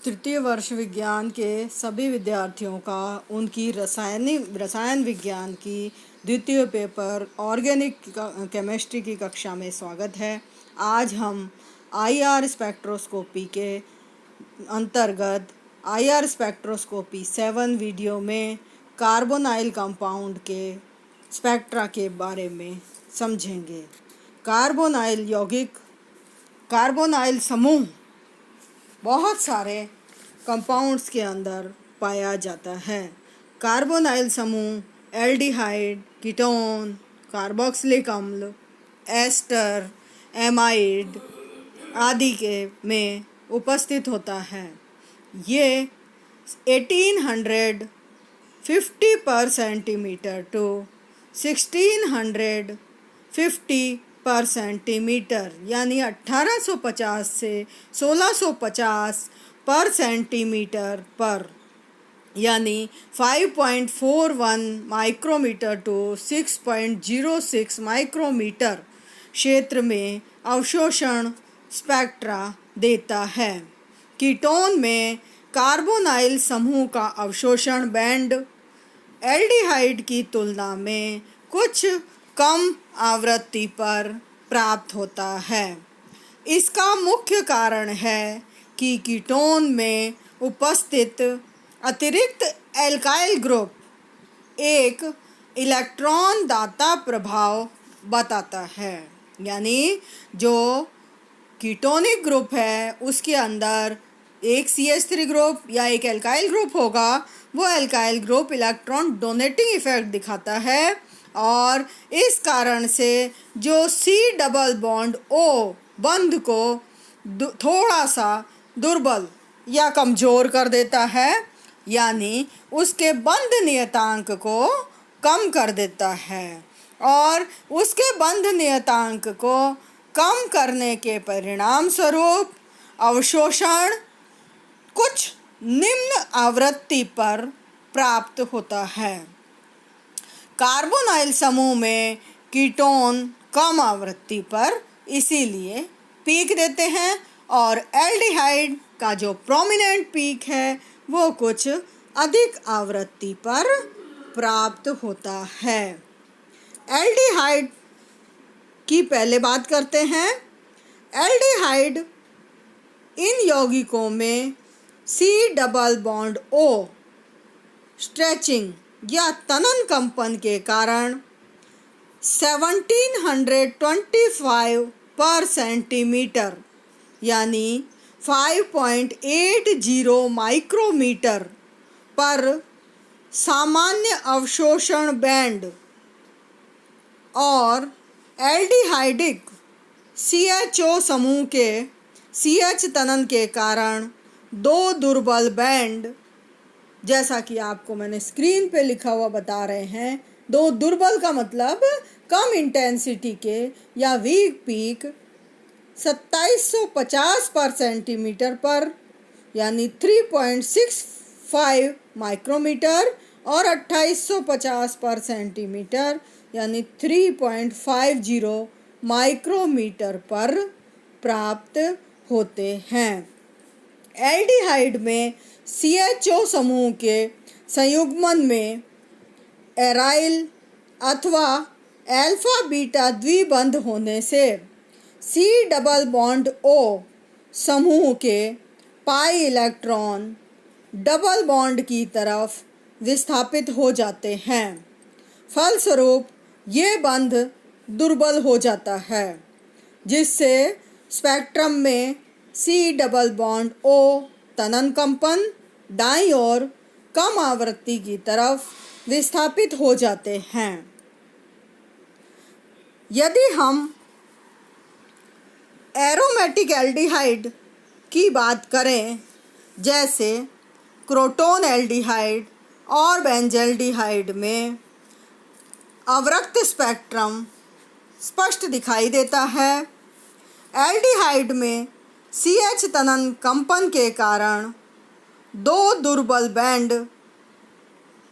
तृतीय वर्ष विज्ञान के सभी विद्यार्थियों का उनकी रसायन विज्ञान की द्वितीय पेपर ऑर्गेनिक केमिस्ट्री की कक्षा में स्वागत है। आज हम आईआर स्पेक्ट्रोस्कोपी के अंतर्गत आईआर स्पेक्ट्रोस्कोपी 7 वीडियो में कार्बोनाइल कंपाउंड के स्पेक्ट्रा के बारे में समझेंगे। कार्बोनाइल समूह बहुत सारे कंपाउंड्स के अंदर पाया जाता है। कार्बोनाइल समूह एल्डिहाइड, कीटोन, कार्बोक्सिलिक अम्ल, एस्टर, एमाइड आदि के में उपस्थित होता है। ये 1850 पर सेंटीमीटर टू 1650 पर सेंटीमीटर यानी 1850 से 1650 पर सेंटीमीटर पर यानी 5.41 माइक्रोमीटर टू 6.06 माइक्रोमीटर क्षेत्र में अवशोषण स्पेक्ट्रा देता है। कीटोन में कार्बोनाइल समूह का अवशोषण बैंड एल्डिहाइड की तुलना में कुछ कम आवृत्ति पर प्राप्त होता है। इसका मुख्य कारण है कि कीटोन में उपस्थित अतिरिक्त एल्काइल ग्रुप एक इलेक्ट्रॉन दाता प्रभाव बताता है। यानी जो कीटोनिक ग्रुप है उसके अंदर एक CH3 ग्रुप या एक एल्काइल ग्रुप होगा। वो alkyl group electron donating effect दिखाता है और इस कारण से जो C डबल बॉन्ड O बंध को थोड़ा सा दुर्बल या कमज़ोर कर देता है, यानी उसके बंध नियतांक को कम कर देता है। और उसके बंध नियतांक को कम करने के परिणाम स्वरूप अवशोषण कुछ निम्न आवृत्ति पर प्राप्त होता है। कार्बोनाइल समूह में कीटोन कम आवृत्ति पर इसीलिए पीक देते हैं और एल्डिहाइड का जो प्रोमिनेंट पीक है वो कुछ अधिक आवृत्ति पर प्राप्त होता है। एल्डिहाइड की पहले बात करते हैं। एल्डिहाइड इन यौगिकों में C double bond O stretching या तनन कंपन के कारण 1725 पर सेंटीमीटर यानी 5.80 माइक्रोमीटर पर सामान्य अवशोषण बैंड और एल्डिहाइडिक CHO समूह के CH तनन के कारण दो दुर्बल बैंड, जैसा कि आपको मैंने स्क्रीन पे लिखा हुआ बता रहे हैं। दो दुर्बल का मतलब कम इंटेंसिटी के या वीक पीक 2750 पर सेंटीमीटर पर यानी 3.65 माइक्रोमीटर और 2850 पर सेंटीमीटर यानी 3.50 माइक्रोमीटर पर प्राप्त होते हैं। एल्डिहाइड में CHO समूह के संयुग्मन में एराइल अथवा अल्फा बीटा द्विबंध होने से C डबल बॉन्ड O समूह के पाई इलेक्ट्रॉन डबल बॉन्ड की तरफ विस्थापित हो जाते हैं। फलस्वरूप ये बंध दुर्बल हो जाता है, जिससे स्पेक्ट्रम में C डबल बॉन्ड O तनन कंपन दाईं ओर कम आवृत्ति की तरफ विस्थापित हो जाते हैं। यदि हम एरोमेटिक एल्डिहाइड की बात करें, जैसे क्रोटोन एल्डिहाइड और बेंजल्डिहाइड में अवरक्त स्पेक्ट्रम स्पष्ट दिखाई देता है। एल्डिहाइड में CH तनन कंपन के कारण दो दुर्बल बैंड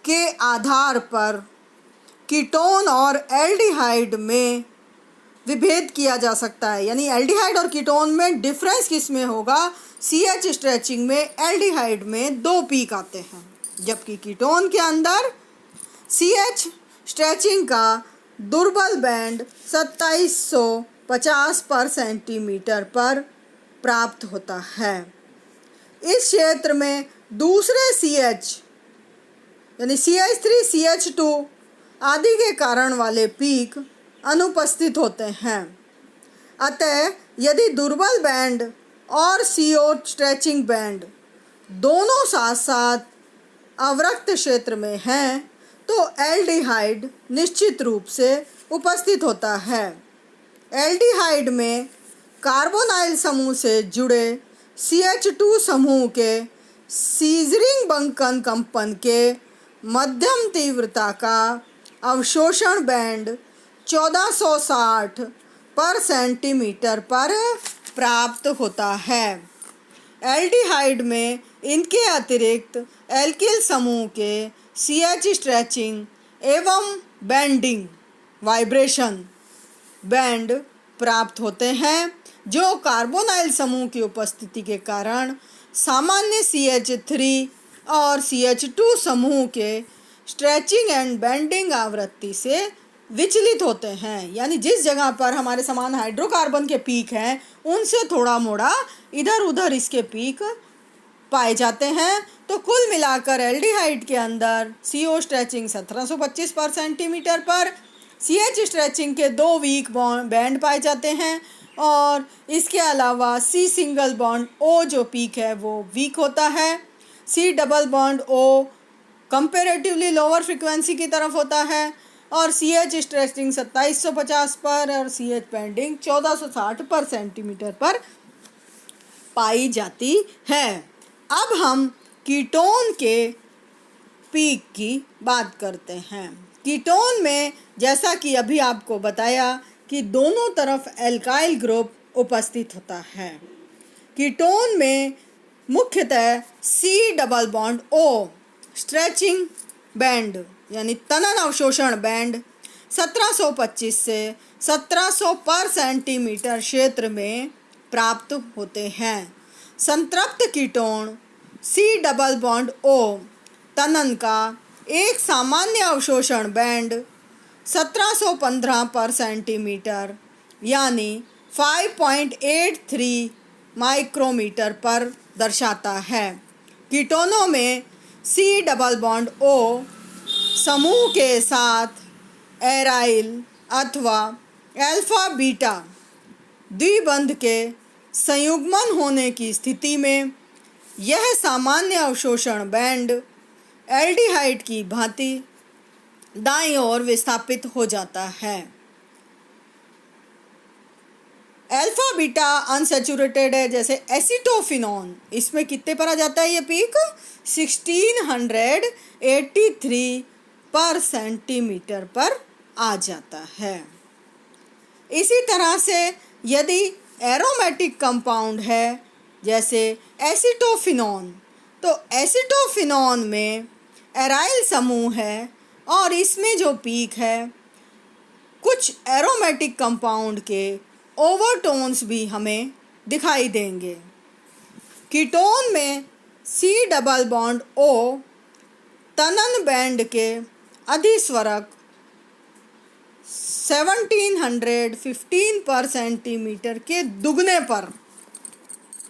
के आधार पर कीटोन और एल्डिहाइड में विभेद किया जा सकता है। यानी एल्डिहाइड और कीटोन में डिफरेंस किस में होगा? CH स्ट्रेचिंग में एल्डिहाइड में 2 पीक आते हैं, जबकि कीटोन के अंदर CH स्ट्रेचिंग का दुर्बल बैंड 2750 पर सेंटीमीटर पर प्राप्त होता है। इस क्षेत्र में दूसरे CH यानी CH3, CH2 आदि के कारण वाले पीक अनुपस्थित होते हैं। अतः यदि दुर्बल बैंड और CO स्ट्रेचिंग बैंड दोनों साथ साथ अवरक्त क्षेत्र में हैं तो एल्डिहाइड निश्चित रूप से उपस्थित होता है। एल्डिहाइड में कार्बोनाइल समूह से जुड़े CH2 समूह के सीजरिंग बंकन कंपन के मध्यम तीव्रता का अवशोषण बैंड 1460 पर सेंटीमीटर पर प्राप्त होता है। एल्डिहाइड में इनके अतिरिक्त एल्किल समूह के CH स्ट्रेचिंग एवं बेंडिंग वाइब्रेशन बैंड प्राप्त होते हैं, जो कार्बोनाइल समूह की उपस्थिति के कारण सामान्य CH3 और CH2 समूह के स्ट्रेचिंग एंड बेंडिंग आवृत्ति से विचलित होते हैं। यानी जिस जगह पर हमारे समान हाइड्रोकार्बन के पीक हैं उनसे थोड़ा मोड़ा इधर उधर इसके पीक पाए जाते हैं। तो कुल मिलाकर एल्डिहाइड के अंदर CO स्ट्रेचिंग 1725 पर सेंटीमीटर पर, CH स्ट्रेचिंग के 2 वीक बैंड पाए जाते हैं और इसके अलावा C सिंगल बॉन्ड O जो पीक है वो वीक होता है। C double bond O comparatively lower frequency की तरफ होता है और CH स्ट्रेचिंग 2750 पर और CH बेंडिंग 1460 पर सेंटीमीटर पर पाई जाती है। अब हम कीटोन के पीक की बात करते हैं। कीटोन में जैसा कि अभी आपको बताया कि दोनों तरफ एल्काइल ग्रुप उपस्थित होता है। कीटोन में मुख्यतः C double bond O stretching band यानी तनन अवशोषण बैंड 1725 से 1700 पर सेंटीमीटर क्षेत्र में प्राप्त होते हैं। संतृप्त ketone C double bond O तनन का एक सामान्य अवशोषण बैंड 1715 पर सेंटीमीटर यानी 5.83 माइक्रोमीटर पर दर्शाता है। कीटोनों में C डबल बॉन्ड O समूह के साथ एराइल अथवा अल्फा बीटा द्विबंध के संयुग्मन होने की स्थिति में यह सामान्य अवशोषण बैंड एल्डिहाइड की भांति दाईं ओर विस्थापित हो जाता है। अल्फा बीटा अनसैचुरेटेड है, जैसे एसिटोफिनॉन, इसमें कितने पर आ जाता है ये पीक? 1683 पर सेंटीमीटर पर आ जाता है। इसी तरह से यदि एरोमेटिक कंपाउंड है जैसे एसिटोफिनॉन, तो एसिटोफिनॉन में एराइल समूह है और इसमें जो पीक है कुछ एरोमेटिक कंपाउंड के ओवरटोन्स भी हमें दिखाई देंगे। कीटोन में C डबल बॉन्ड O तनन बैंड के अधिस्वरक 1715 पर सेंटीमीटर के दुगने पर,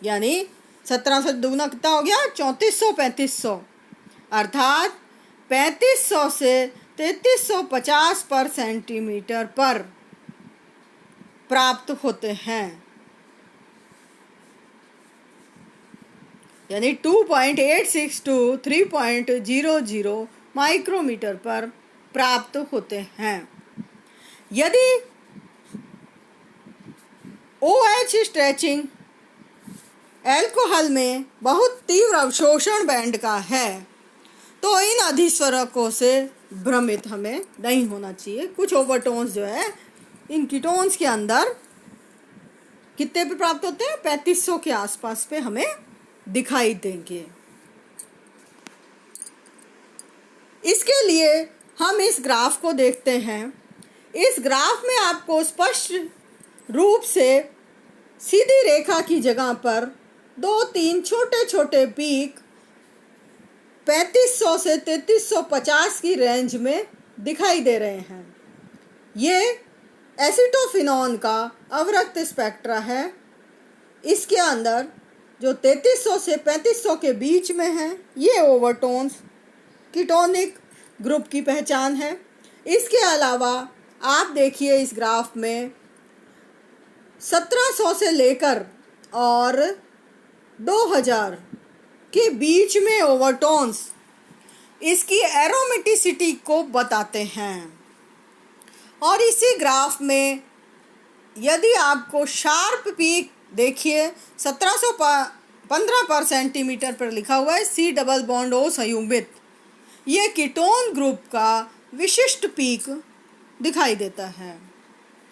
यानी 1700 दुगना कितना हो गया? 3400-3500, अर्थात 3500 से 3350 पर सेंटीमीटर पर प्राप्त होते हैं। यानी 2.86 to 3.00 माइक्रोमीटर पर प्राप्त होते हैं। यदि OH स्ट्रेचिंग अल्कोहल में बहुत तीव्र अवशोषण बैंड का है तो इन अधिस्वरकों से भ्रमित हमें नहीं होना चाहिए। कुछ ओवरटोन्स जो है इन कीटोन्स के अंदर कितने पे प्राप्त होते हैं? 3500 के आसपास पे हमें दिखाई देंगे। इसके लिए हम इस ग्राफ को देखते हैं। इस ग्राफ में आपको स्पष्ट रूप से सीधी रेखा की जगह पर 2-3 छोटे छोटे पीक 3500 से 3350 की रेंज में दिखाई दे रहे हैं। ये एसिटोफिनॉन का अवरक्त स्पेक्ट्रा है। इसके अंदर जो 3300 से 3500 के बीच में है, ये ओवरटोन्स कीटोनिक ग्रुप की पहचान है। इसके अलावा आप देखिए इस ग्राफ में 1700 से लेकर और 2000 के बीच में ओवरटोन्स इसकी एरोमेटिसिटी को बताते हैं। और इसी ग्राफ में यदि आपको शार्प पीक देखिए 1715 पर सेंटीमीटर पर लिखा हुआ है C डबल बॉन्ड O संयुग्मित, ये कीटोन ग्रुप का विशिष्ट पीक दिखाई देता है।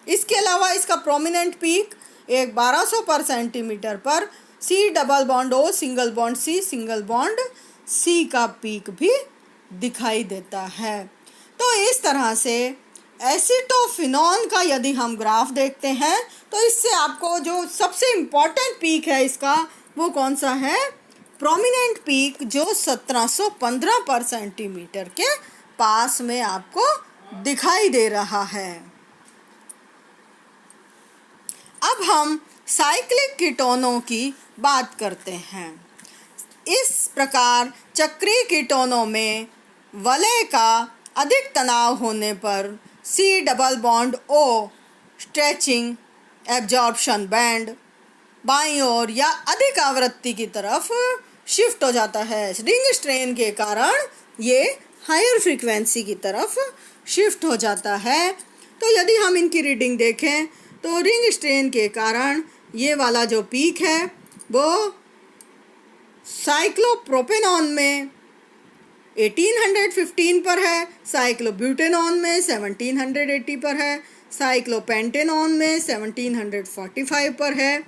इसके अलावा इसका प्रोमिनेंट पीक एक 1200 पर सेंटीमीटर पर C double bond O single bond C का पीक भी दिखाई देता है। तो इस तरह से एसिटोफिनॉन का यदि हम ग्राफ देखते हैं तो इससे आपको जो सबसे इम्पॉर्टेंट पीक है इसका वो कौन सा है, प्रोमिनेंट पीक जो 1715 पर सेंटीमीटर के पास में आपको दिखाई दे रहा है। अब हम साइक्लिक कीटोनों की बात करते हैं। इस प्रकार चक्रीय कीटोनों में वलय का अधिक तनाव होने पर C double bond O stretching absorption band बाईं ओर या अधिक आवृत्ति की तरफ शिफ्ट हो जाता है। रिंग स्ट्रेन के कारण ये हायर फ्रीक्वेंसी की तरफ शिफ्ट हो जाता है। तो यदि हम इनकी रीडिंग देखें तो रिंग स्ट्रेन के कारण ये वाला जो पीक है वो साइक्लोप्रोपेनॉन में 1815 पर है, साइक्लोब्यूटेनॉन में 1780 पर है, साइक्लोपेंटेनॉन में 1745 पर है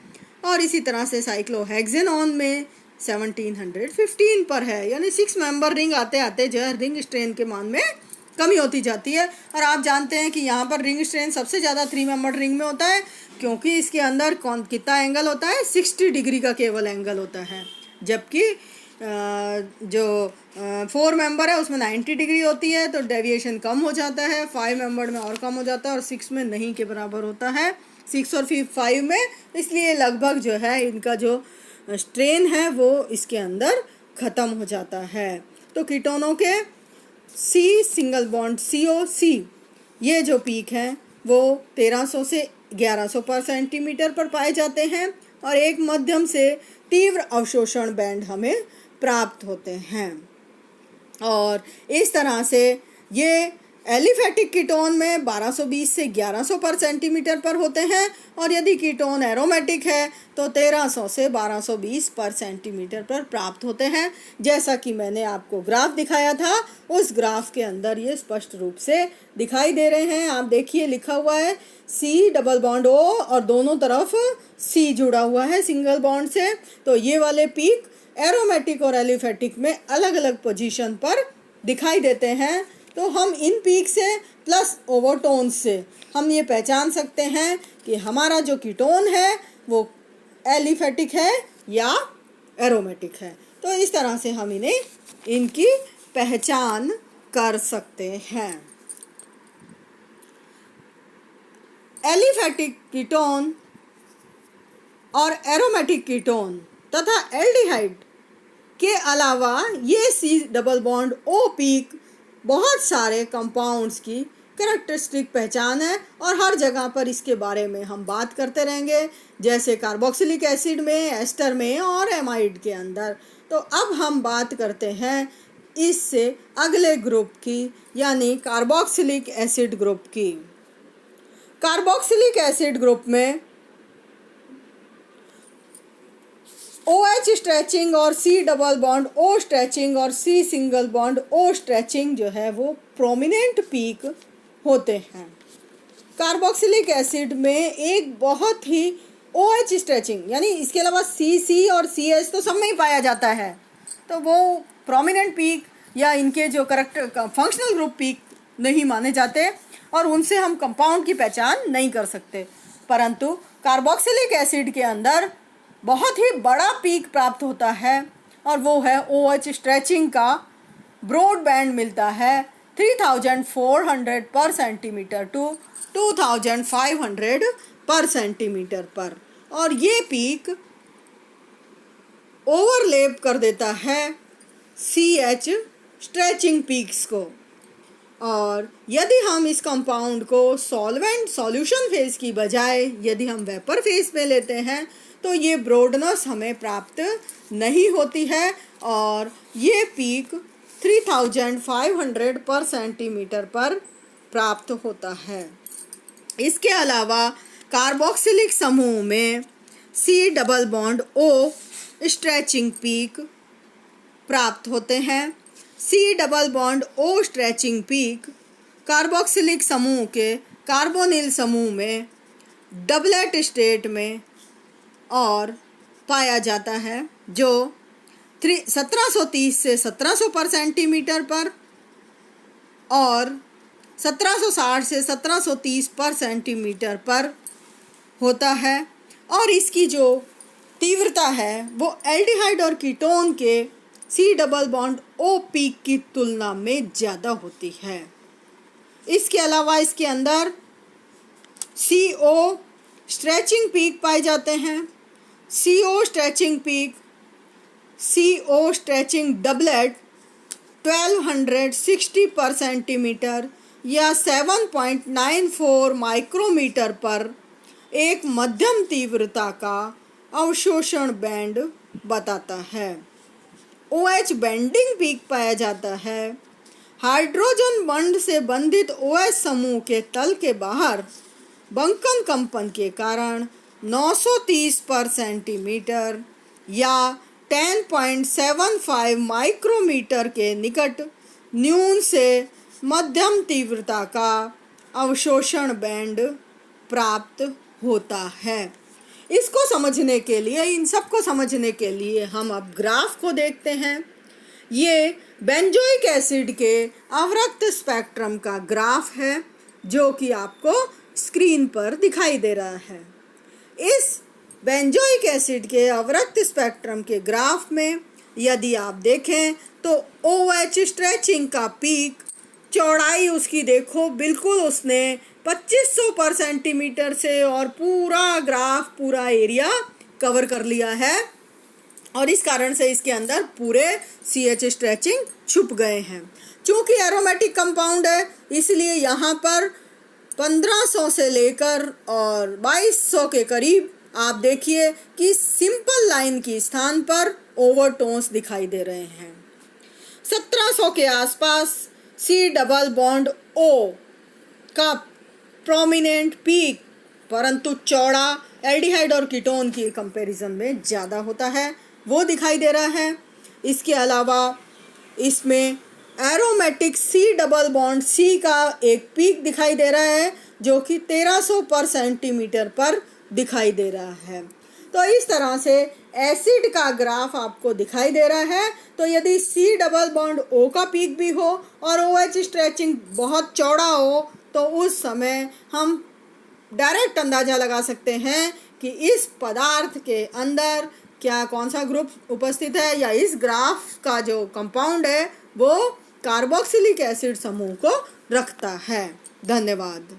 और इसी तरह से साइक्लोहेक्सेनॉन में 1715 पर है। यानी 6 मेंबर रिंग आते आते जो है रिंग स्ट्रेन के मान में कमी होती जाती है। और आप जानते हैं कि यहाँ पर रिंग स्ट्रेन सबसे ज़्यादा 3 मेंबर रिंग में होता है, क्योंकि इसके अंदर कितना एंगल होता है, 60 डिग्री का केवल एंगल होता है, जबकि जो 4 मेंबर है उसमें 90 डिग्री होती है, तो डेविएशन कम हो जाता है। 5 मेंबर में और कम हो जाता है और 6 में नहीं के बराबर होता है, 6 और 5 में। इसलिए लगभग जो है इनका जो स्ट्रेन है वो इसके अंदर ख़त्म हो जाता है। तो कीटोनों के C सिंगल बॉन्ड COC ये जो पीक हैं वो 1300 से 1100 पर सेंटीमीटर पर पाए जाते हैं और एक मध्यम से तीव्र अवशोषण बैंड हमें प्राप्त होते हैं। और इस तरह से ये एलिफेटिक कीटोन में 1220 से 1100 पर सेंटीमीटर पर होते हैं और यदि कीटोन एरोमेटिक है तो 1300 से 1220 पर सेंटीमीटर पर प्राप्त होते हैं। जैसा कि मैंने आपको ग्राफ दिखाया था, उस ग्राफ के अंदर ये स्पष्ट रूप से दिखाई दे रहे हैं। आप देखिए लिखा हुआ है C डबल बॉन्ड O और दोनों तरफ C जुड़ा हुआ है सिंगल बॉन्ड से। तो ये वाले पीक एरोमेटिक और एलिफेटिक में अलग अलग पोजीशन पर दिखाई देते हैं। तो हम इन पीक से प्लस ओवरटोन से हम ये पहचान सकते हैं कि हमारा जो कीटोन है वो एलिफेटिक है या एरोमेटिक है। तो इस तरह से हम इनकी पहचान कर सकते हैं। एलिफेटिक कीटोन और एरोमेटिक कीटोन तथा एल्डिहाइड के अलावा ये C double bond O peak बहुत सारे कंपाउंड्स की कैरेक्टरिस्टिक पहचान है और हर जगह पर इसके बारे में हम बात करते रहेंगे, जैसे कार्बोक्सिलिक एसिड में, एस्टर में और एमाइड के अंदर। तो अब हम बात करते हैं इससे अगले ग्रुप की, यानी कार्बोक्सिलिक एसिड ग्रुप की। कार्बोक्सिलिक एसिड ग्रुप में OH स्ट्रेचिंग और C double bond O stretching और C single bond O stretching जो है वो प्रोमिनेंट पीक होते हैं। कार्बोक्सिलिक एसिड में एक बहुत ही OH स्ट्रेचिंग, यानी इसके अलावा CC और CS तो सब में ही पाया जाता है, तो वो प्रोमिनेंट पीक या इनके जो करेक्टर फंक्शनल ग्रुप पीक नहीं माने जाते और उनसे हम कंपाउंड की पहचान नहीं कर सकते। परंतु कार्बोक्सिलिक एसिड के अंदर बहुत ही बड़ा पीक प्राप्त होता है और वो है OH स्ट्रेचिंग का ब्रॉड बैंड मिलता है 3400 पर सेंटीमीटर टू 2500 पर सेंटीमीटर पर, और ये पीक ओवरलैप कर देता है CH स्ट्रेचिंग पीक्स को। और यदि हम इस कंपाउंड को सॉल्वेंट सॉल्यूशन फेज की बजाय यदि हम वेपर फेज में लेते हैं तो ये ब्रॉडनेस हमें प्राप्त नहीं होती है और ये पीक 3500 पर सेंटीमीटर पर प्राप्त होता है। इसके अलावा कार्बोक्सिलिक समूह में C double bond O stretching peak प्राप्त होते हैं। C double bond O stretching peak carboxylic समूह के कार्बोनिल समूह में डबलेट स्टेट में और पाया जाता है, जो 1730 से 1700 पर सेंटीमीटर पर और 1760 से 1730 पर सेंटीमीटर पर होता है। और इसकी जो तीव्रता है वो एल्डिहाइड और कीटोन के C double bond O peak की तुलना में ज़्यादा होती है। इसके अलावा इसके अंदर CO स्ट्रेचिंग पीक पाए जाते हैं। CO stretching peak, CO stretching doublet 1260 पर सेंटीमीटर या 7.94 माइक्रोमीटर पर एक मध्यम तीव्रता का अवशोषण बैंड बताता है। OH बेंडिंग पीक पाया जाता है। हाइड्रोजन बंध से बंधित OH समूह के तल के बाहर बंकन कंपन के कारण 930 पर सेंटीमीटर या 10.75 माइक्रोमीटर के निकट न्यून से मध्यम तीव्रता का अवशोषण बैंड प्राप्त होता है। इसको समझने के लिए, इन सब को समझने के लिए हम अब ग्राफ को देखते हैं। ये बेंजोइक एसिड के अवरक्त स्पेक्ट्रम का ग्राफ है जो कि आपको स्क्रीन पर दिखाई दे रहा है। इस बेंजोइक एसिड के अवरक्त स्पेक्ट्रम के ग्राफ में यदि आप देखें तो OH स्ट्रेचिंग का पीक चौड़ाई उसकी देखो, बिल्कुल उसने 2500 पर सेंटीमीटर से और पूरा ग्राफ, पूरा एरिया कवर कर लिया है और इस कारण से इसके अंदर पूरे CH स्ट्रेचिंग छुप गए हैं। चूँकि एरोमेटिक कंपाउंड है इसलिए यहाँ पर 1500 से लेकर और 2200 के करीब आप देखिए कि सिंपल लाइन की स्थान पर ओवरटोन्स दिखाई दे रहे हैं। 1700 के आसपास C डबल बॉन्ड O का प्रोमिनेंट पीक परंतु चौड़ा एल्डिहाइड और कीटोन की कंपैरिजन में ज़्यादा होता है, वो दिखाई दे रहा है। इसके अलावा इसमें aromatic C double bond C का एक पीक दिखाई दे रहा है जो कि 1300 पर सेंटीमीटर पर दिखाई दे रहा है। तो इस तरह से एसिड का ग्राफ आपको दिखाई दे रहा है। तो यदि C डबल बॉन्ड O का पीक भी हो और OH स्ट्रेचिंग बहुत चौड़ा हो तो उस समय हम डायरेक्ट अंदाज़ा लगा सकते हैं कि इस पदार्थ के अंदर क्या कौन सा ग्रुप उपस्थित है या इस ग्राफ का जो कंपाउंड है वो कार्बोक्सिलिक एसिड समूह को रखता है। धन्यवाद।